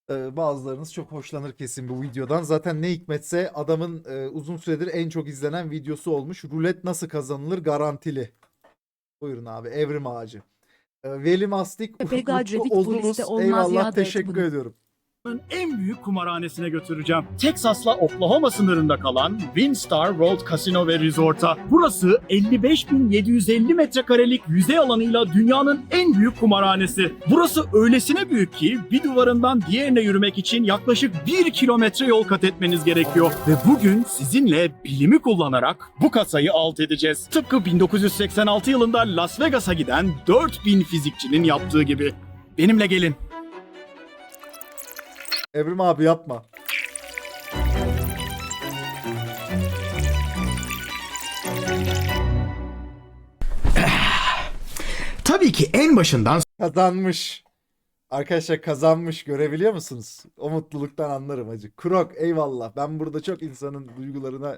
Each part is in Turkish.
Bazılarınız çok hoşlanır kesin bu videodan. Zaten ne hikmetse adamın uzun süredir en çok izlenen videosu olmuş. Rulet nasıl kazanılır garantili. Buyurun abi, Evrim Ağacı. Veli Mastik, Vega Mutlu Revit Ozulus. poliste olmaz Eyvallah, ya teşekkür ediyorum. En büyük kumarhanesine götüreceğim. Texas'la Oklahoma sınırında kalan Windstar World Casino ve Resort'a. Burası 55.750 metrekarelik yüzey alanıyla dünyanın en büyük kumarhanesi. Burası öylesine büyük ki bir duvarından diğerine yürümek için yaklaşık 1 kilometre yol kat etmeniz gerekiyor. Ve bugün sizinle bilimi kullanarak bu kasayı alt edeceğiz. Tıpkı 1986 yılında Las Vegas'a giden 4000 fizikçinin yaptığı gibi. Benimle gelin. Evrim abi yapma. Tabii ki en başından Kazanmış. Arkadaşlar kazanmış, görebiliyor musunuz? O mutluluktan anlarım hacı. Krok eyvallah. Ben burada çok insanın duygularına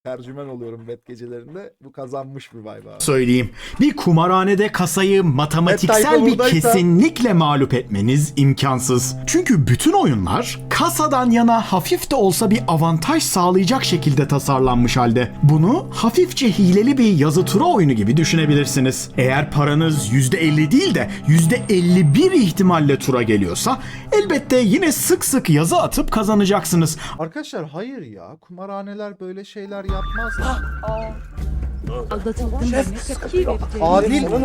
tercüman oluyorum bet gecelerinde. Bu kazanmış bir vibe abi. söyleyeyim. Bir kumarhanede kasayı matematiksel Tayfa bir buradaysa- kesinlikle mağlup etmeniz imkansız. Çünkü bütün oyunlar kasadan yana hafif de olsa bir avantaj sağlayacak şekilde tasarlanmış halde. Bunu hafifçe hileli bir yazı tura oyunu gibi düşünebilirsiniz. Eğer paranız %50 değil de %51 ihtimalle tura geliyorsa elbette yine sık sık yazı atıp kazanacaksınız. Arkadaşlar hayır ya. Kumarhaneler böyle şeyler yapmaz. Aldatıldım demek tepki Adil, vereceğim.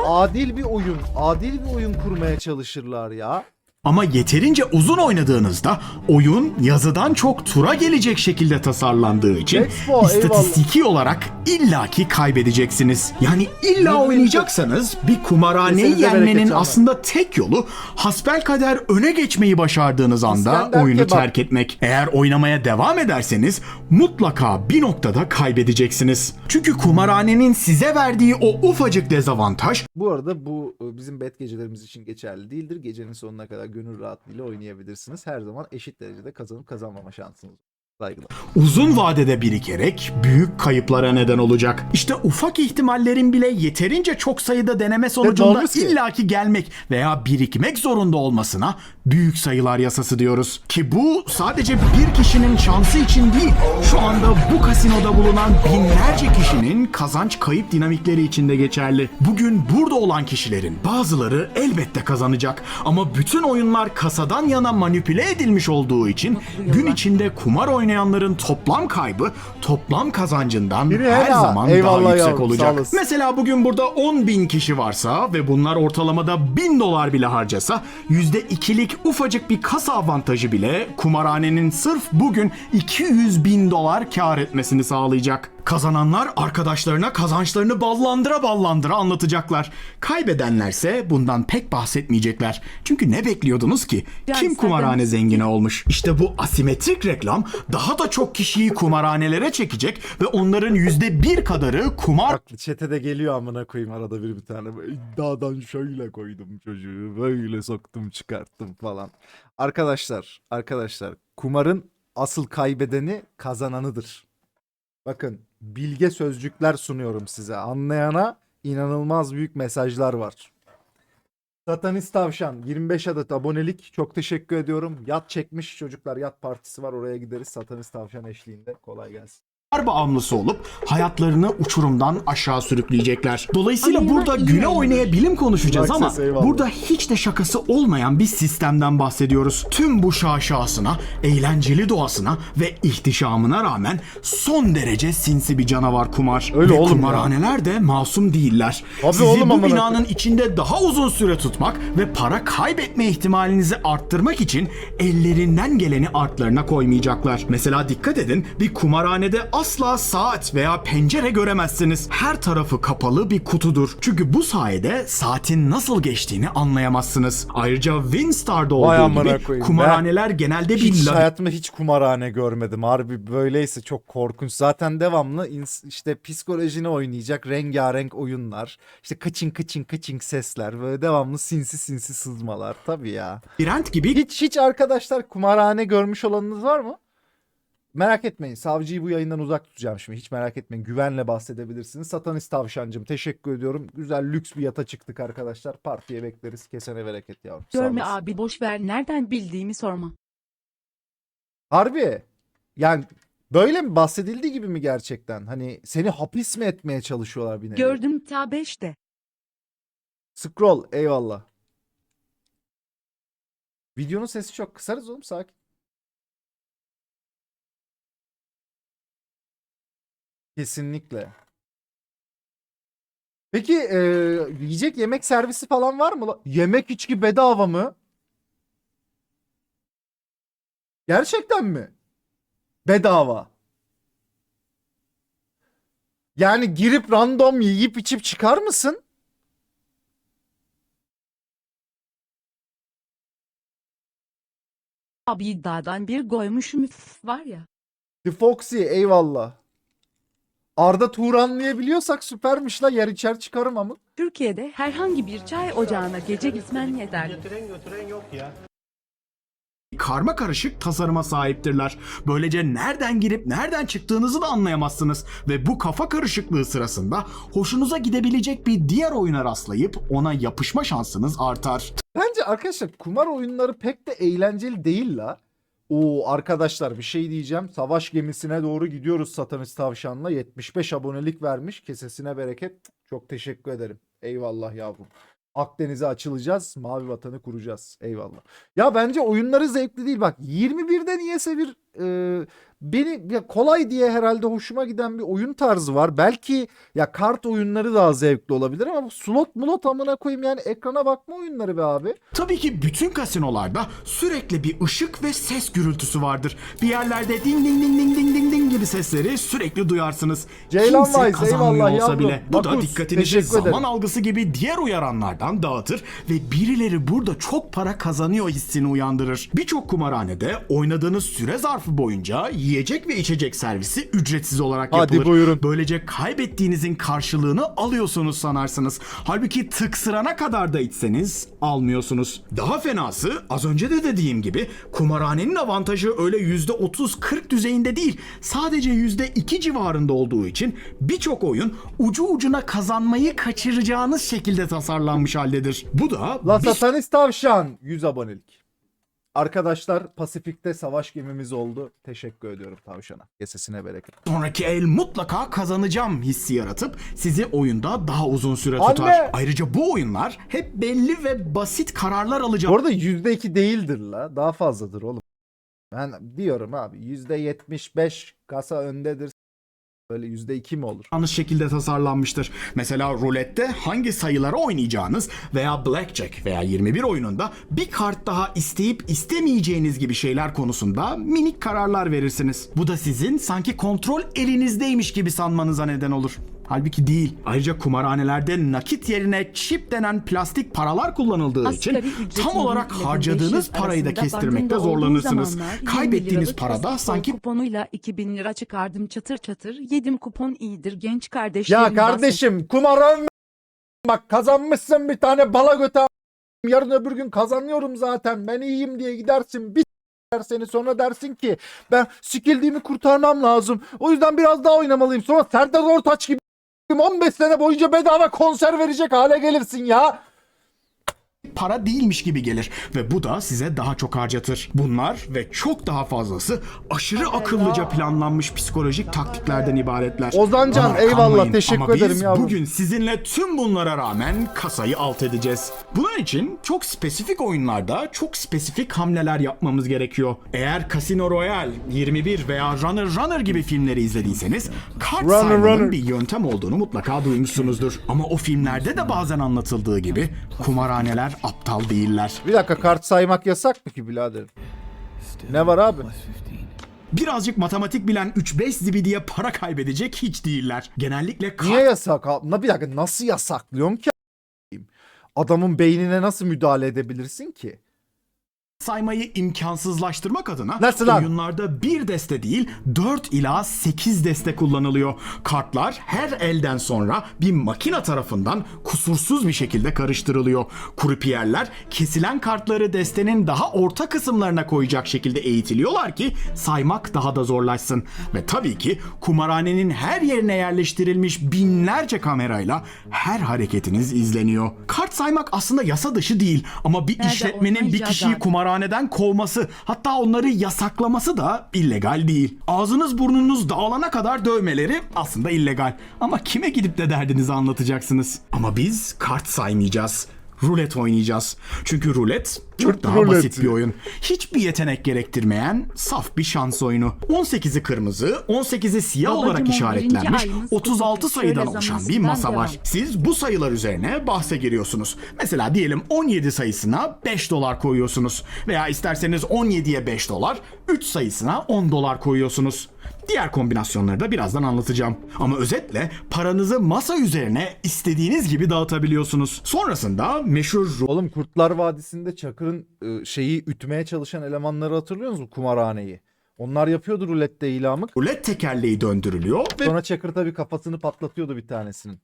adil bir oyun. Adil bir oyun kurmaya çalışırlar ya. Ama yeterince uzun oynadığınızda oyun yazıdan çok tura gelecek şekilde tasarlandığı için Expo, istatistiki olarak illaki kaybedeceksiniz. Yani illa oynayacaksanız bir kumarhaneyi Kesinize yenmenin bereket aslında tek yolu hasbelkader öne geçmeyi başardığınız anda İskender oyunu kebap. terk etmek. Eğer oynamaya devam ederseniz mutlaka bir noktada kaybedeceksiniz. Çünkü kumarhanenin size verdiği o ufacık dezavantaj Bu arada bu bizim bet gecelerimiz için geçerli değildir. Gecenin sonuna kadar gönül rahatlığıyla oynayabilirsiniz. Her zaman eşit derecede kazanıp kazanmama şansınız var. Saygılar. uzun vadede birikerek büyük kayıplara neden olacak. İşte ufak ihtimallerin bile yeterince çok sayıda deneme sonucunda olmuş ki? illaki gelmek veya birikmek zorunda olmasına büyük sayılar yasası diyoruz. Ki bu sadece bir kişinin şansı için değil, şu anda bu kasinoda bulunan binlerce kişinin kazanç kayıp dinamikleri için de geçerli. Bugün burada olan kişilerin bazıları elbette kazanacak ama bütün oyunlar kasadan yana manipüle edilmiş olduğu için gün içinde kumar oynayanların toplam kaybı toplam kazancından Biri her helal. zaman Eyvallah daha yüksek yavrum, sağ olacak. olasın. Mesela bugün burada 10.000 kişi varsa ve bunlar ortalamada $1000 bile harcasa %2'lik ufacık bir kasa avantajı bile kumarhanenin sırf bugün $200.000 kar etmesini sağlayacak. Kazananlar arkadaşlarına kazançlarını ballandıra anlatacaklar. Kaybedenlerse bundan pek bahsetmeyecekler. Çünkü ne bekliyordunuz ki? Kim kumarhane zengini olmuş? İşte bu asimetrik reklam daha da çok kişiyi kumarhanelere çekecek ve onların %1 kadarı kumar Bak çete de geliyor amına koyayım arada bir tane. Böyle İddiadan şöyle koydum çocuğu. Böyle soktum çıkarttım falan. Arkadaşlar kumarın asıl kaybedeni kazananıdır. Bakın bilge sözcükler sunuyorum size. Anlayana inanılmaz büyük mesajlar var. Satanist Tavşan 25 adet abonelik. Çok teşekkür ediyorum. Yat çekmiş çocuklar. Yat partisi var, oraya gideriz. Satanist Tavşan eşliğinde. Kolay gelsin. bağımlısı olup hayatlarını uçurumdan aşağı sürükleyecekler. Dolayısıyla Ay, burada iyi güle yani. oynaya bilim konuşacağız Bak ama ses, eyvallah. burada hiç de şakası olmayan bir sistemden bahsediyoruz. Tüm bu şaşasına, eğlenceli doğasına ve ihtişamına rağmen son derece sinsi bir canavar kumar. Öyle ve oğlum ya. kumarhaneler de masum değiller. Abi Sizi oğlum bu amına binanın koyayım. içinde daha uzun süre tutmak ve para kaybetme ihtimalinizi arttırmak için ellerinden geleni artlarına koymayacaklar. Mesela dikkat edin, bir kumarhanede asla saat veya pencere göremezsiniz. Her tarafı kapalı bir kutudur. Çünkü bu sayede saatin nasıl geçtiğini anlayamazsınız. Ayrıca Windstar'da Vay olduğu amına gibi koyayım. kumarhaneler genelde Hiç bir hayatımda hiç kumarhane görmedim. Harbi böyleyse çok korkunç. Zaten devamlı işte psikolojini oynayacak rengarenk oyunlar. İşte kıçın sesler. Böyle devamlı sinsi sinsi sızmalar. Tabii ya. labirent gibi Hiç arkadaşlar kumarhane görmüş olanınız var mı? merak etmeyin. Savcıyı bu yayından uzak tutacağım şimdi. Hiç merak etmeyin. Güvenle bahsedebilirsiniz. Satanist tavşancım teşekkür ediyorum. Güzel lüks bir yata çıktık arkadaşlar. Partiye bekleriz. Kesene bereket yavrum. Sağ Görme olasın. abi boş ver nereden bildiğimi sorma. Harbi. Yani böyle mi bahsedildiği gibi mi gerçekten? Hani seni hapis mi etmeye çalışıyorlar bir nevi? Gördüm ta 5'te. Scroll eyvallah. Videonun sesi çok kısarız oğlum sakin. Kesinlikle. Peki yiyecek yemek servisi falan var mı? Yemek içki bedava mı? Gerçekten mi? Bedava. Yani girip random yiyip içip çıkar mısın? Abi iddiadan bir koymuşum var ya. The Foxy eyvallah. Arda Turanlayabiliyorsak süpermiş la, yer içer çıkarım ama. Türkiye'de herhangi bir çay ocağına gece gitmen yeterli. Karma karışık tasarıma sahiptirler. Böylece nereden girip nereden çıktığınızı da anlayamazsınız. Ve bu kafa karışıklığı sırasında hoşunuza gidebilecek bir diğer oyuna rastlayıp ona yapışma şansınız artar. Bence arkadaşlar kumar oyunları pek de eğlenceli değil la. Oo arkadaşlar bir şey diyeceğim. Savaş gemisine doğru gidiyoruz Satanist Tavşan'la. 75 abonelik vermiş. Kesesine bereket. Çok teşekkür ederim. Eyvallah yavrum. Akdeniz'e açılacağız. Mavi vatanı kuracağız. Eyvallah. Ya bence oyunları zevkli değil. Bak 21'de niyeyse bir beni ya kolay diye herhalde hoşuma giden bir oyun tarzı var. Belki ya kart oyunları daha zevkli olabilir ama bu slot mulot amına koyayım yani ekrana bakma oyunları be abi. Tabii ki bütün kasinolarda sürekli bir ışık ve ses gürültüsü vardır. Bir yerlerde ding ding ding ding ding ding ding gibi sesleri sürekli duyarsınız. Ceylan Kimse Wise, kazanmıyor eyvallah olsa yavrum. bile bu da Bakus, dikkatinizi teşekkür zaman ederim. algısı gibi diğer uyaranlardan dağıtır ve birileri burada çok para kazanıyor hissini uyandırır. Birçok kumarhanede oynadığınız süre zarfı boyunca yiyecek ve içecek servisi ücretsiz olarak Hadi yapılır. buyurun. Böylece kaybettiğinizin karşılığını alıyorsunuz sanarsınız. Halbuki tıksırana kadar da içseniz almıyorsunuz. Daha fenası az önce de dediğim gibi kumarhanenin avantajı öyle %30-40 düzeyinde değil. Sadece %2 civarında olduğu için birçok oyun ucu ucuna kazanmayı kaçıracağınız şekilde tasarlanmış haldedir. Bu da La bir Satanist Tavşan 100 abonelik. Arkadaşlar Pasifik'te savaş gemimiz oldu. Teşekkür ediyorum tavşana. Kesesine bereket. sonraki el mutlaka kazanacağım hissi yaratıp sizi oyunda daha uzun süre Anne! tutar. Ayrıca bu oyunlar hep belli ve basit kararlar Bu alacak arada %2 değildir la. Daha fazladır oğlum. Ben diyorum abi %75 kasa öndedir. Böyle %2 mi olur? yanlış şekilde tasarlanmıştır. Mesela rulette hangi sayıları oynayacağınız veya blackjack veya 21 oyununda bir kart daha isteyip istemeyeceğiniz gibi şeyler konusunda minik kararlar verirsiniz. Bu da sizin sanki kontrol elinizdeymiş gibi sanmanıza neden olur. Halbuki değil. Ayrıca kumarhanelerde nakit yerine çip denen plastik paralar kullanıldığı için Asgari ücretin tam olarak 1.500 harcadığınız parayı da arasında kestirmekte bandında olduğu zorlanırsınız. zamanlar 20 Kaybettiğiniz liralık parada plastik sanki kuponuyla 2000 lira çıkardım çatır çatır. Yedim kupon iyidir genç kardeşlerim. Ya kardeşim kumarın bak kazanmışsın bir tane bala götü yarın öbür gün kazanıyorum zaten ben iyiyim diye gidersin bir seni sonra dersin ki ben sikildiğimi kurtarmam lazım o yüzden biraz daha oynamalıyım sonra Serdar Ortaç gibi 15 sene boyunca bedava konser verecek hale gelirsin ya. para değilmiş gibi gelir ve bu da size daha çok harcatır. Bunlar ve çok daha fazlası aşırı akıllıca planlanmış psikolojik taktiklerden ibaretler. Ozancan, Bana eyvallah, kanmayın teşekkür ama ederim biz yavrum. bugün sizinle tüm bunlara rağmen kasayı alt edeceğiz. Bunun için çok spesifik oyunlarda çok spesifik hamleler yapmamız gerekiyor. Eğer Casino Royale, 21 veya Runner gibi filmleri izlediyseniz kart Runner, saymanın Runner. bir yöntem olduğunu mutlaka duymuşsunuzdur. Ama o filmlerde de bazen anlatıldığı gibi kumarhaneler aptal değiller. Bir dakika kart saymak yasak mı ki birader? Ne var abi? Birazcık matematik bilen 3-5 zibidiye para kaybedecek hiç değiller. Genellikle Niye yasak abi? Bir dakika nasıl yasaklıyorsun ki? Adamın beynine nasıl müdahale edebilirsin ki? saymayı imkansızlaştırmak adına Nasıl lan? oyunlarda bir deste değil 4 ila 8 deste kullanılıyor. Kartlar her elden sonra bir makine tarafından kusursuz bir şekilde karıştırılıyor. Krupiyerler kesilen kartları destenin daha orta kısımlarına koyacak şekilde eğitiliyorlar ki saymak daha da zorlaşsın. Ve tabii ki kumarhanenin her yerine yerleştirilmiş binlerce kamerayla her hareketiniz izleniyor. Kart saymak aslında yasa dışı değil ama bir Nerede işletmenin bir oynayacağız kişiyi abi? kumarhaneden kovması, hatta onları yasaklaması da illegal değil. Ağzınız burnunuz dağılana kadar dövmeleri aslında illegal. Ama kime gidip de derdinizi anlatacaksınız? Ama biz kart saymayacağız. Rulet oynayacağız. Çünkü rulet çok daha Ruleti. basit bir oyun. Hiçbir yetenek gerektirmeyen saf bir şans oyunu. 18'i kırmızı, 18'i siyah Babacım, olarak 11. işaretlenmiş ayımız 36 kutlu. sayıdan Şöyle oluşan bir zamansızdan masa var. devam. Siz bu sayılar üzerine bahse giriyorsunuz. Mesela diyelim 17 sayısına 5 dolar koyuyorsunuz. Veya isterseniz 17'ye 5 dolar, 3 sayısına 10 dolar koyuyorsunuz. Diğer kombinasyonları da birazdan anlatacağım. Ama özetle paranızı masa üzerine istediğiniz gibi dağıtabiliyorsunuz. Sonrasında meşhur Oğlum Kurtlar Vadisi'nde Çakır'ın şeyi ütmeye çalışan elemanları hatırlıyor musunuz? Kumarhaneyi. Onlar yapıyordu rulette ilamık. rulet tekerleği döndürülüyor ve Sonra Çakır tabii kafasını patlatıyordu bir tanesinin.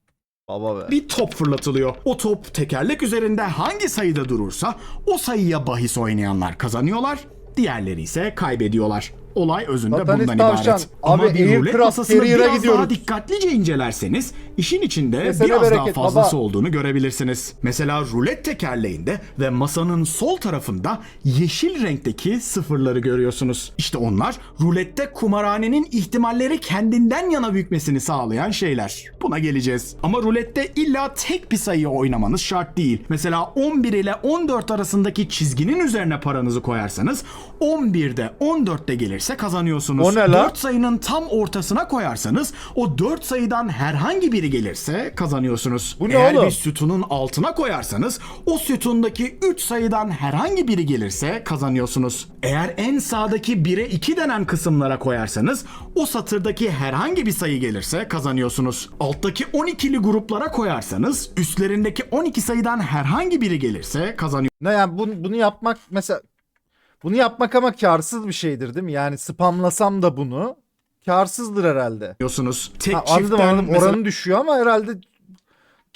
Baba be. bir top fırlatılıyor. O top tekerlek üzerinde hangi sayıda durursa o sayıya bahis oynayanlar kazanıyorlar, diğerleri ise kaybediyorlar. Olay özünde Satanist bundan tavşan. ibaret. Ama Abi, bir rulet Aircraft masasını Carrier'a biraz gidiyoruz. daha dikkatlice incelerseniz işin içinde Mesele biraz daha bereket fazlası baba. olduğunu görebilirsiniz. Mesela rulet tekerleğinde ve masanın sol tarafında yeşil renkteki sıfırları görüyorsunuz. İşte onlar rulette kumarhanenin ihtimalleri kendinden yana büyükmesini sağlayan şeyler. Buna geleceğiz. Ama rulette illa tek bir sayıyı oynamanız şart değil. Mesela 11 ile 14 arasındaki çizginin üzerine paranızı koyarsanız 11'de 14'te gelirse kazanıyorsunuz. O ne la? 4 sayının tam ortasına koyarsanız o 4 sayıdan herhangi biri gelirse kazanıyorsunuz. Bu ne Eğer oğlum? bir sütunun altına koyarsanız o sütundaki 3 sayıdan herhangi biri gelirse kazanıyorsunuz. Eğer en sağdaki 1'e 2 denen kısımlara koyarsanız o satırdaki herhangi bir sayı gelirse kazanıyorsunuz. Alttaki 12'li gruplara koyarsanız üstlerindeki 12 sayıdan herhangi biri gelirse Ne yani bunu yapmak mesela bunu yapmak ama karsız bir şeydir değil mi? Yani spamlasam da bunu karsızdır herhalde. kazanıyorsunuz. Tek Ha, anladım çiftten anladım. mesela Oranı düşüyor ama herhalde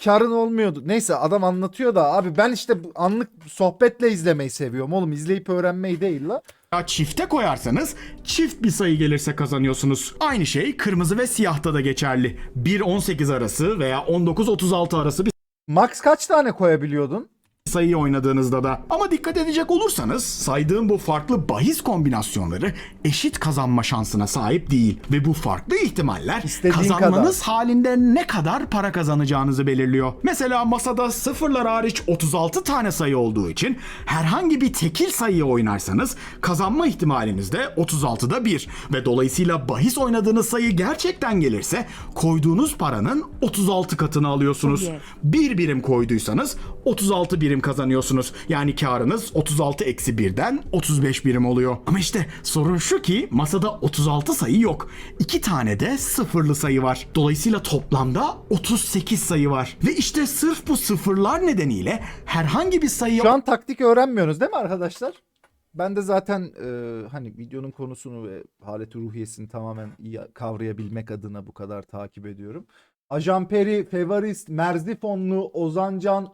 karın olmuyordu. Neyse adam anlatıyor da abi ben işte bu anlık sohbetle izlemeyi seviyorum oğlum. İzleyip öğrenmeyi değil la. çifte koyarsanız çift bir sayı gelirse kazanıyorsunuz. Aynı şey kırmızı ve siyahta da geçerli. 1-18 arası veya 19-36 arası bir Max kaç tane koyabiliyordun? sayıyı oynadığınızda da. Ama dikkat edecek olursanız saydığım bu farklı bahis kombinasyonları eşit kazanma şansına sahip değil. Ve bu farklı ihtimaller İstediğin kazanmanız halinde ne kadar para kazanacağınızı belirliyor. Mesela masada sıfırlar hariç 36 tane sayı olduğu için herhangi bir tekil sayıyı oynarsanız kazanma ihtimaliniz de 36'da 1. Ve dolayısıyla bahis oynadığınız sayı gerçekten gelirse koyduğunuz paranın 36 katını alıyorsunuz. Tabii. Bir birim koyduysanız 36 birim kazanıyorsunuz. Yani karınız 36 eksi 1'den 35 birim oluyor. Ama işte sorun şu ki masada 36 sayı yok. 2 tane de sıfırlı sayı var. Dolayısıyla toplamda 38 sayı var. Ve işte sırf bu sıfırlar nedeniyle herhangi bir sayıya Şu an taktik öğrenmiyorsunuz değil mi arkadaşlar? Ben de zaten hani videonun konusunu ve haleti ruhiyesini tamamen iyi kavrayabilmek adına bu kadar takip ediyorum. Ajan Peri, Fevarist, Merzifonlu, Ozancan,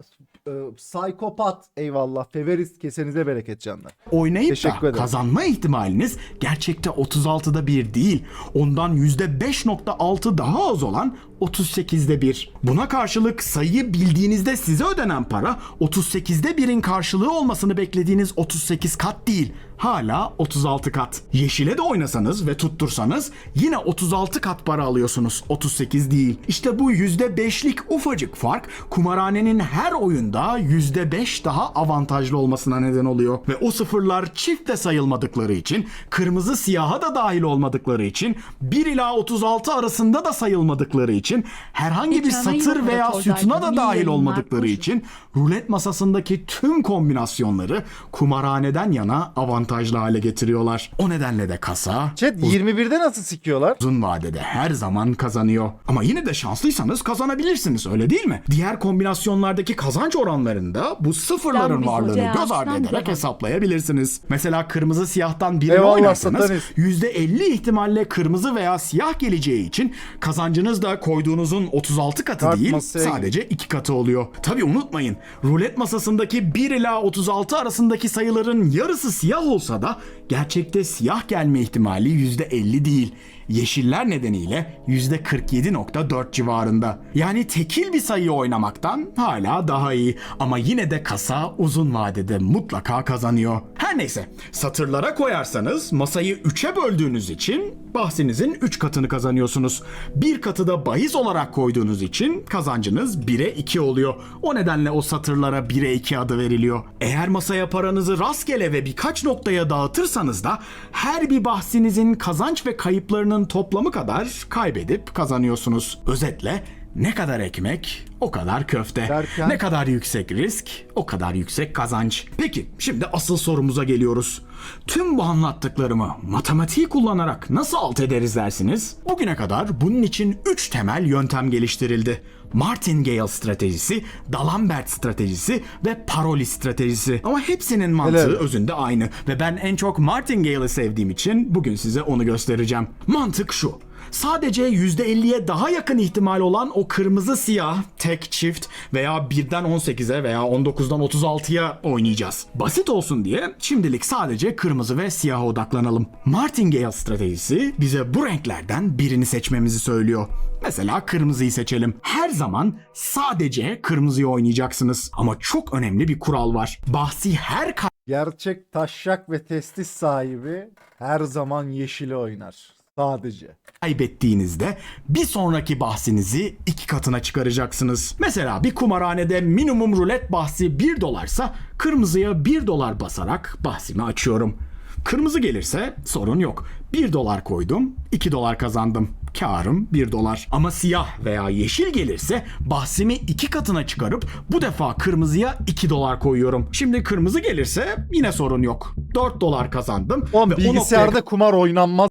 Psikopat, eyvallah. Fevarist kesenize bereket canlar. oynayıp Teşekkür da ederim. kazanma ihtimaliniz gerçekte 36'da 1 değil. Ondan %5.6 daha az olan 38'de 1. Buna karşılık sayıyı bildiğinizde size ödenen para 38'de 1'in karşılığı olmasını beklediğiniz 38 kat değil. Hala 36 kat. Yeşile de oynasanız ve tuttursanız yine 36 kat para alıyorsunuz. 38 değil. İşte bu %5'lik ufacık fark kumarhanenin her oyunda %5 daha avantajlı olmasına neden oluyor. Ve o sıfırlar çifte sayılmadıkları için, kırmızı siyaha da dahil olmadıkları için, 1 ila 36 arasında da sayılmadıkları için için, herhangi bir Ekrana satır yok, veya otorlar sütuna da gibi dahil yayınlar, olmadıkları koşun. için rulet masasındaki tüm kombinasyonları kumarhaneden yana avantajlı hale getiriyorlar. O nedenle de kasa Chat 21'de nasıl sikiyorlar? uzun vadede her zaman kazanıyor. Ama yine de şanslıysanız kazanabilirsiniz, öyle değil mi? Diğer kombinasyonlardaki kazanç oranlarında bu sıfırların Can biz varlığını hocaya göz ardı aslan ederek devam. hesaplayabilirsiniz. Mesela kırmızı siyahtan birini Eyvallah, oynarsanız satanist. %50 ihtimalle kırmızı veya siyah geleceği için kazancınız da koyduğunuzun 36 katı Kart değil, masaya sadece 2 katı oluyor. Tabii unutmayın, rulet masasındaki 1 ila 36 arasındaki sayıların yarısı siyah olsa da gerçekte siyah gelme ihtimali %50 değil. Yeşiller nedeniyle %47.4 civarında. Yani tekil bir sayıyı oynamaktan hala daha iyi. Ama yine de kasa uzun vadede mutlaka kazanıyor. Her neyse, satırlara koyarsanız masayı 3'e böldüğünüz için bahsinizin 3 katını kazanıyorsunuz. Bir katı da bahis olarak koyduğunuz için kazancınız 1'e 2 oluyor. O nedenle o satırlara 1'e 2 adı veriliyor. Eğer masaya paranızı rastgele ve birkaç noktaya dağıtırsanız da her bir bahsinizin kazanç ve kayıplarının toplamı kadar kaybedip kazanıyorsunuz. Özetle, ne kadar ekmek, o kadar köfte. Derken? Ne kadar yüksek risk, o kadar yüksek kazanç. Peki, şimdi asıl sorumuza geliyoruz. Tüm bu anlattıklarımı matematiği kullanarak nasıl alt ederiz dersiniz? Bugüne kadar bunun için 3 temel yöntem geliştirildi. Martingale stratejisi, D'Alembert stratejisi ve Paroli stratejisi. Ama hepsinin mantığı Helal. özünde aynı ve ben en çok Martingale'ı sevdiğim için bugün size onu göstereceğim. Mantık şu: sadece %50'ye daha yakın ihtimal olan o kırmızı siyah, tek çift veya 1'den 18'e veya 19'dan 36'ya oynayacağız. Basit olsun diye şimdilik sadece kırmızı ve siyaha odaklanalım. Martingale stratejisi bize bu renklerden birini seçmemizi söylüyor. Mesela kırmızıyı seçelim. Her zaman sadece kırmızıyı oynayacaksınız. Ama çok önemli bir kural var. Bahsi her Gerçek taşşak ve testis sahibi her zaman yeşili oynar. Sadece. kaybettiğinizde bir sonraki bahsinizi 2 katına çıkaracaksınız. Mesela bir kumarhanede minimum rulet bahsi 1 dolarsa kırmızıya 1 dolar basarak bahsimi açıyorum. Kırmızı gelirse sorun yok. 1 dolar koydum, 2 dolar kazandım. Karım 1 dolar. Ama siyah veya yeşil gelirse bahsimi 2 katına çıkarıp bu defa kırmızıya 2 dolar koyuyorum. Şimdi kırmızı gelirse yine sorun yok. 4 dolar kazandım. Oğlum ve o bilgisayarda noktaya kumar oynanmaz.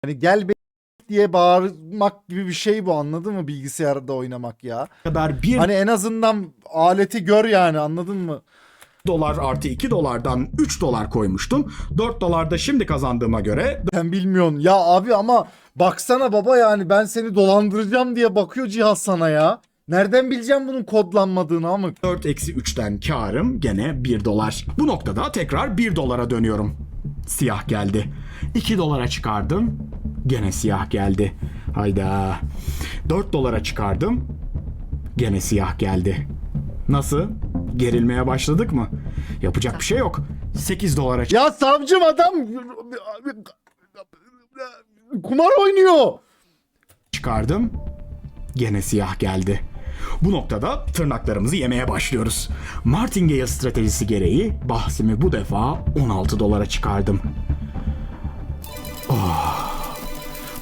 Hani gel be diye bağırmak gibi bir şey bu, anladın mı, bilgisayarda oynamak ya. kadar 1 Hani en azından aleti gör yani, anladın mı? dolar artı 2 dolardan 3 dolar koymuştum. 4 dolar da şimdi kazandığıma göre Sen bilmiyorsun. Ya abi ama baksana baba, yani ben seni dolandıracağım diye bakıyor cihaz sana ya. Nereden bileceğim bunun kodlanmadığını ama. 4 eksi 3'ten karım gene 1 dolar. Bu noktada tekrar 1 dolara dönüyorum. Siyah geldi. 2 dolara çıkardım. Gene siyah geldi. Hayda. 4 dolara çıkardım. Gene siyah geldi. Nasıl? Gerilmeye başladık mı? Yapacak bir şey yok. 8 dolara Ya savcım, adam kumar oynuyor. çıkardım. Gene siyah geldi. Bu noktada tırnaklarımızı yemeye başlıyoruz. Martingale stratejisi gereği bahsimi bu defa 16 dolara çıkardım.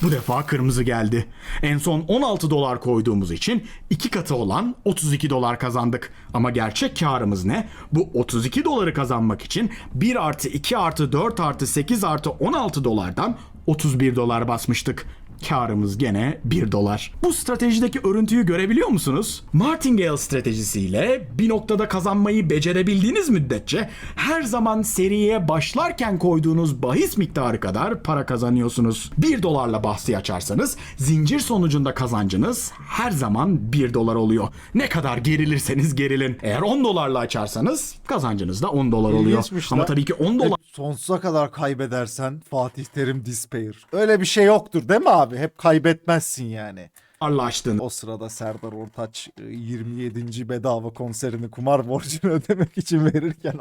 Bu defa kırmızı geldi. En son 16 dolar koyduğumuz için 2 katı olan 32 dolar kazandık. Ama gerçek karımız ne? Bu 32 doları kazanmak için 1 artı 2 artı 4 artı 8 artı 16 dolardan 31 dolar basmıştık. Karımız gene 1 dolar. Bu stratejideki örüntüyü görebiliyor musunuz? Martingale stratejisiyle bir noktada kazanmayı becerebildiğiniz müddetçe her zaman seriye başlarken koyduğunuz bahis miktarı kadar para kazanıyorsunuz. 1 dolarla bahsi açarsanız zincir sonucunda kazancınız her zaman 1 dolar oluyor. Ne kadar gerilirseniz gerilin. Eğer 10 dolarla açarsanız kazancınız da 10 dolar oluyor. İlginçmiş Ama lan. tabii ki 10 dolar Sonsuza kadar kaybedersen Fatih Terim Dispair. Öyle bir şey yoktur değil mi abi? Hep kaybetmezsin yani. dolarla açtığınız O sırada Serdar Ortaç 27. bedava konserini kumar borcunu ödemek için verirken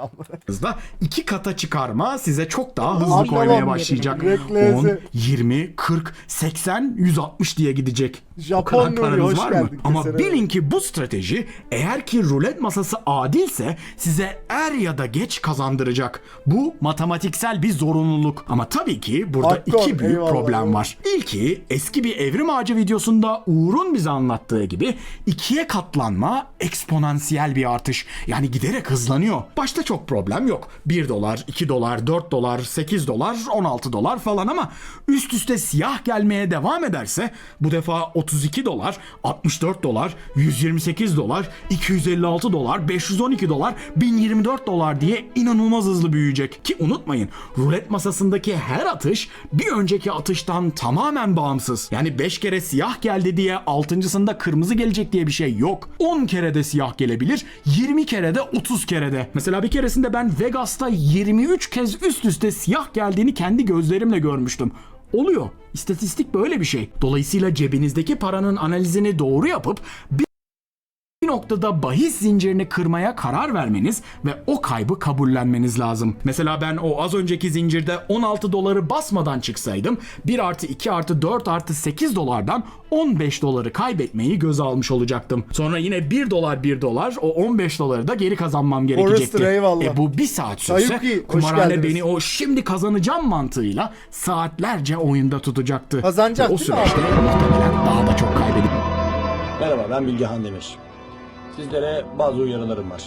da 2 kata çıkarma size çok daha hızlı Abi koymaya tamam. başlayacak. Beklese. 10, 20, 40, 80, 160 diye gidecek. O Japon kadar Nuri, paranız hoş var mı? geldin. Ama Kesene bilin ki bu strateji eğer ki rulet masası adilse size er ya da geç kazandıracak. Bu matematiksel bir zorunluluk. Ama tabii ki burada Hakkı, iki büyük eyvallah. problem var. İlki eski bir evrim ağacı videosunda Uğur'un bize anlattığı gibi ikiye katlanma eksponansiyel bir artış. Yani giderek hızlanıyor. Başta çok problem yok. 1 dolar, 2 dolar, 4 dolar, 8 dolar, 16 dolar falan ama üst üste siyah gelmeye devam ederse bu defa 32 dolar, 64 dolar, 128 dolar, 256 dolar, 512 dolar, 1024 dolar diye inanılmaz hızlı büyüyecek. Ki unutmayın, rulet masasındaki her atış bir önceki atıştan tamamen bağımsız. Yani 5 kere siyah geldi diye 6.sında kırmızı gelecek diye bir şey yok. 10 kere de siyah gelebilir, 20 kere de, 30 kere de. Mesela bir keresinde ben Vegas'ta 23 kez üst üste siyah geldiğini kendi gözlerimle görmüştüm. Oluyor. İstatistik böyle bir şey. Dolayısıyla cebinizdeki paranın analizini doğru yapıp bir noktada bahis zincirini kırmaya karar vermeniz ve o kaybı kabullenmeniz lazım. Mesela ben o az önceki zincirde 16 doları basmadan çıksaydım 1 artı 2 artı 4 artı 8 dolardan 15 doları kaybetmeyi göze almış olacaktım. Sonra yine 1 dolar 1 dolar o 15 doları da geri kazanmam gerekecekti. Forrester, eyvallah. Bu bir saat sürse Sayuki, hoş kumarhane geldiniz. beni o şimdi kazanacağım mantığıyla saatlerce oyunda tutacaktı. Kazanacak Ve o değil mi süreçte abi? muhtemelen daha da çok kaybedip Merhaba, ben Bilgehan Demir. Sizlere bazı uyarılarım var.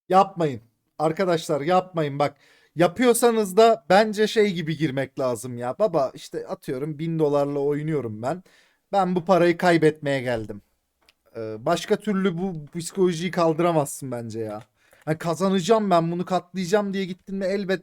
Yapmayın. Arkadaşlar yapmayın bak. Yapıyorsanız da bence şey gibi girmek lazım ya. Baba işte atıyorum 1000 dolarla oynuyorum ben. Ben bu parayı kaybetmeye geldim. Başka türlü bu psikolojiyi kaldıramazsın bence ya. Yani kazanacağım ben bunu katlayacağım diye gittin mi elbet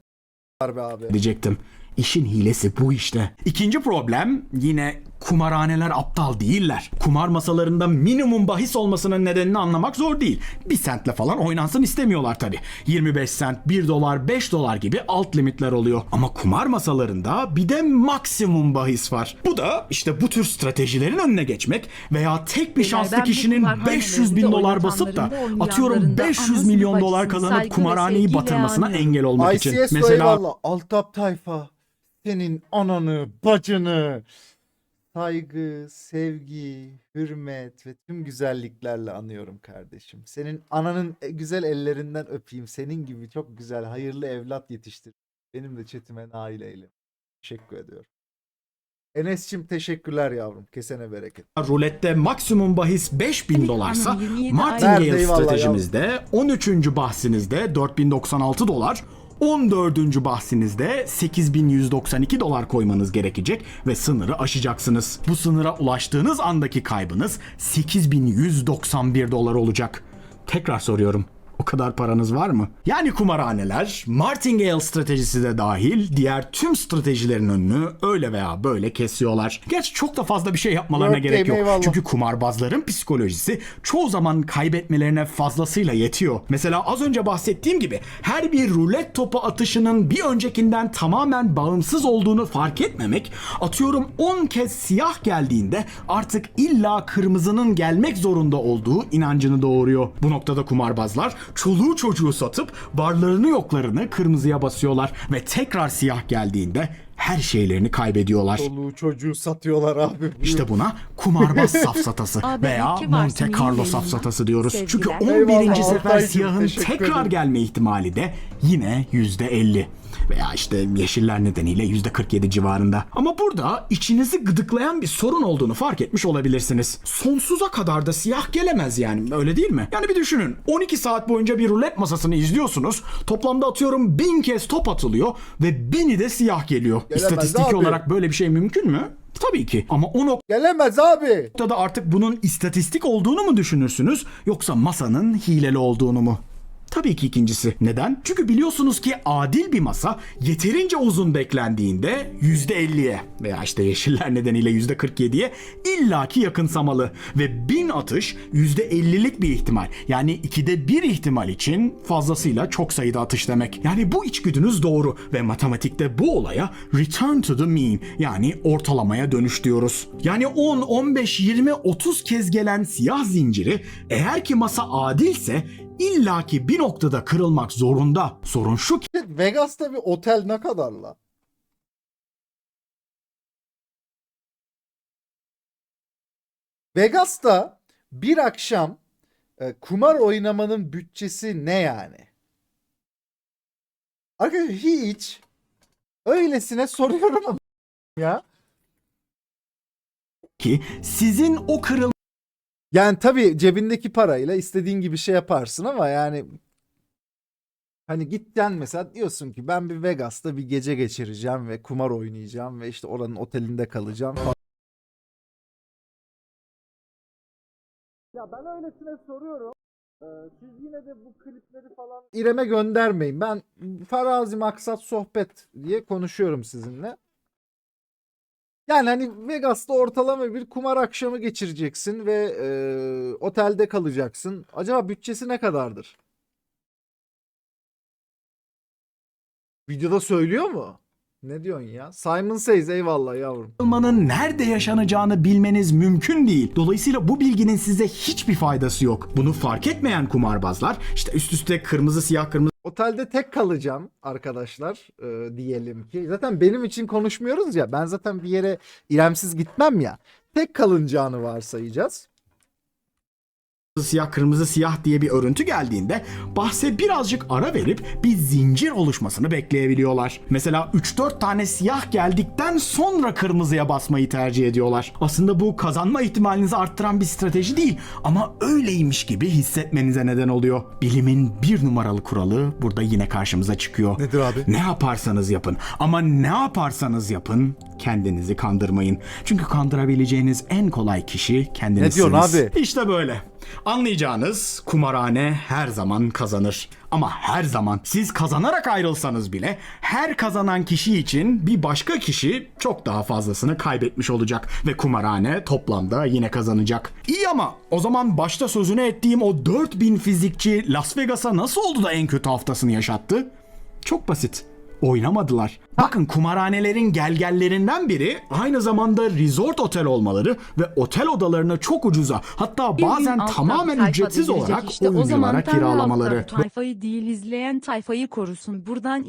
var be abi. diyecektim. İşin hilesi bu işte. İkinci problem yine kumarhaneler aptal değiller. Kumar masalarında minimum bahis olmasının nedenini anlamak zor değil. 1 sentle falan oynansın istemiyorlar tabi. 25 sent, 1 dolar, 5 dolar gibi alt limitler oluyor. Ama kumar masalarında bir de maksimum bahis var. Bu da işte bu tür stratejilerin önüne geçmek veya tek bir şanslı ben bu kişinin kumarhanelerinde 500 bin dolar basıp da oynatanlarında, atıyorum oynayanlarında 500 anasını milyon dolar bacısını kazanıp saygı ve kumarhaneyi sevgiyle batırmasına anıyorum. engel olmak için. ICS Mesela eyvallah. Altap tayfa. Senin ananı, bacını saygı, sevgi, hürmet ve tüm güzelliklerle anıyorum kardeşim. Senin ananın güzel ellerinden öpeyim. Senin gibi çok güzel, hayırlı evlat yetiştir. Benim de chatime nail eyle. Teşekkür ediyorum. Enes'cim teşekkürler yavrum. Kesene bereket. rulette maksimum bahis 5000 dolarsa Hanım, 27 Martingale Nerede, eyvallah stratejimizde 13. bahsinizde 4096 dolar, 14. bahsinizde 8192 dolar koymanız gerekecek ve sınırı aşacaksınız. Bu sınıra ulaştığınız andaki kaybınız 8191 dolar olacak. Tekrar soruyorum. O kadar paranız var mı? Yani kumarhaneler, Martingale stratejisi de dahil diğer tüm stratejilerin önünü öyle veya böyle kesiyorlar. Gerçi çok da fazla bir şey yapmalarına Work gerek game, yok. eyvallah. Çünkü kumarbazların psikolojisi çoğu zaman kaybetmelerine fazlasıyla yetiyor. Mesela az önce bahsettiğim gibi her bir rulet topu atışının bir öncekinden tamamen bağımsız olduğunu fark etmemek, atıyorum 10 kez siyah geldiğinde artık illa kırmızının gelmek zorunda olduğu inancını doğuruyor. Bu noktada kumarbazlar çoluğu çocuğu satıp varlarını yoklarını kırmızıya basıyorlar ve tekrar siyah geldiğinde her şeylerini kaybediyorlar. Çoluğu çocuğu satıyorlar abi. İşte buna kumarbaz safsatası Abi, veya iyi ki varsın, Monte iyi Carlo yayınlar. safsatası diyoruz. Sevgiler. Çünkü 11. Eyvallah, sefer Altaycığım, siyahın teşekkür tekrar ederim. gelme ihtimali de yine %50. Veya işte yeşiller nedeniyle %47 civarında. Ama burada içinizi gıdıklayan bir sorun olduğunu fark etmiş olabilirsiniz. Sonsuza kadar da siyah gelemez yani, öyle değil mi? Yani bir düşünün, 12 saat boyunca bir rulet masasını izliyorsunuz. Toplamda atıyorum 1000 kez top atılıyor ve 1000'i de siyah geliyor. Gelemez İstatistiki abi. olarak böyle bir şey mümkün mü? Tabii ki. Ama o Gelemez abi. noktada artık bunun istatistik olduğunu mu düşünürsünüz, yoksa masanın hileli olduğunu mu? Tabii ki ikincisi. Neden? Çünkü biliyorsunuz ki adil bir masa yeterince uzun beklendiğinde %50'ye veya işte yeşiller nedeniyle %47'ye illaki yakınsamalı ve 1000 atış %50'lik bir ihtimal. Yani 2'de 1 ihtimal için fazlasıyla çok sayıda atış demek. Yani bu içgüdünüz doğru ve matematikte bu olaya return to the mean, yani ortalamaya dönüş diyoruz. Yani 10, 15, 20, 30 kez gelen siyah zinciri eğer ki masa adilse illaki bir noktada kırılmak zorunda. Sorun şu ki Vegas'ta bir otel ne kadar la? Vegas'ta bir akşam kumar oynamanın bütçesi ne yani? Arkadaşlar hiç öylesine soruyorum ama ya. ki sizin o kırılma Yani tabii cebindeki parayla istediğin gibi şey yaparsın ama yani hani gitten mesela diyorsun ki ben bir Vegas'ta bir gece geçireceğim ve kumar oynayacağım ve işte oranın otelinde kalacağım falan. Ya ben öylesine soruyorum. Siz yine de bu klipleri falan İrem'e göndermeyin. Ben farazi maksat sohbet diye konuşuyorum sizinle. Yani hani Vegas'ta ortalama bir kumar akşamı geçireceksin ve otelde kalacaksın. Acaba bütçesi ne kadardır? Videoda söylüyor mu? Ne diyorsun ya? Simon Says eyvallah yavrum. kırılmanın nerede yaşanacağını bilmeniz mümkün değil. Dolayısıyla bu bilginin size hiçbir faydası yok. Bunu fark etmeyen kumarbazlar işte üst üste kırmızı siyah kırmızı Otelde tek kalacağım arkadaşlar diyelim ki. Zaten benim için konuşmuyoruz ya. Ben zaten bir yere İremsiz gitmem ya. Tek kalınacağını varsayacağız. siyah kırmızı siyah diye bir örüntü geldiğinde bahse birazcık ara verip bir zincir oluşmasını bekleyebiliyorlar. Mesela 3-4 tane siyah geldikten sonra kırmızıya basmayı tercih ediyorlar. Aslında bu kazanma ihtimalinizi arttıran bir strateji değil ama öyleymiş gibi hissetmenize neden oluyor. Bilimin bir numaralı kuralı burada yine karşımıza çıkıyor. Nedir abi? Ne yaparsanız yapın ama ne yaparsanız yapın kendinizi kandırmayın. Çünkü kandırabileceğiniz en kolay kişi kendinizsiniz. Ne diyorsun abi? İşte böyle. Anlayacağınız kumarhane her zaman kazanır. Ama her zaman siz kazanarak ayrılsanız bile her kazanan kişi için bir başka kişi çok daha fazlasını kaybetmiş olacak ve kumarhane toplamda yine kazanacak. İyi ama o zaman başta sözünü ettiğim o 4000 fizikçi Las Vegas'a nasıl oldu da en kötü haftasını yaşattı? Çok basit. Oynamadılar. Bakın kumarhanelerin gelgellerinden biri aynı zamanda resort otel olmaları ve otel odalarını çok ucuza hatta Bir gün bazen alt tab tamamen tayfa ücretsiz delirecek olarak işte. O zaman oyunculara Tanrı alt kiralamaları. tab tayfayı değil izleyen tayfayı korusun. Buradan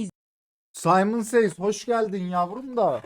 Simon Says hoş geldin yavrum da.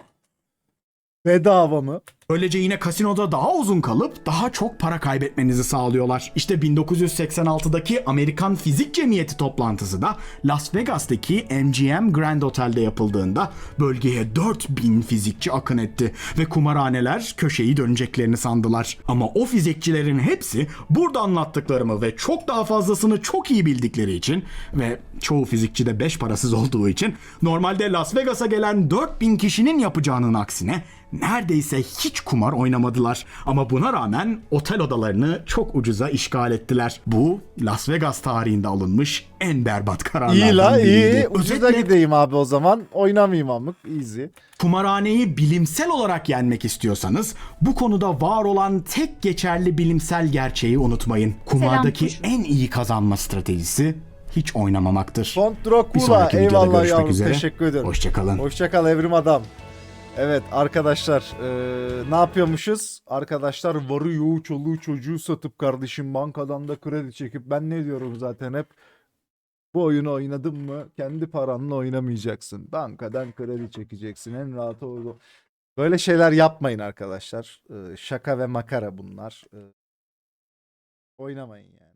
Bedava mı? Böylece yine kasinoda daha uzun kalıp daha çok para kaybetmenizi sağlıyorlar. İşte 1986'daki Amerikan Fizik Cemiyeti toplantısı da Las Vegas'taki MGM Grand Hotel'de yapıldığında bölgeye 4000 fizikçi akın etti ve kumarhaneler köşeyi döneceklerini sandılar. Ama o fizikçilerin hepsi burada anlattıklarımı ve çok daha fazlasını çok iyi bildikleri için ve çoğu fizikçi de beş parasız olduğu için normalde Las Vegas'a gelen 4000 kişinin yapacağının aksine neredeyse hiç kumar oynamadılar. Ama buna rağmen otel odalarını çok ucuza işgal ettiler. Bu Las Vegas tarihinde alınmış en berbat kararlardan İyi la iyi. biriydi. Ucuza Özetle gideyim abi o zaman. Oynamayayım amık. Easy. kumarhaneyi bilimsel olarak yenmek istiyorsanız bu konuda var olan tek geçerli bilimsel gerçeği unutmayın. Kumardaki kuşum. en iyi kazanma stratejisi hiç oynamamaktır. Font Bir Dracula sonraki videoda eyvallah görüşmek yavrum üzere. teşekkür ederim. Hoşçakalın. Hoşçakal evrim adam. Evet arkadaşlar ne yapıyormuşuz? Arkadaşlar varı yoğu çoluğu çocuğu satıp kardeşim bankadan da kredi çekip ben ne diyorum zaten hep bu oyunu oynadın mı kendi paranla oynamayacaksın. Bankadan kredi çekeceksin en rahat o. Böyle şeyler yapmayın arkadaşlar. Şaka ve makara bunlar. Oynamayın yani.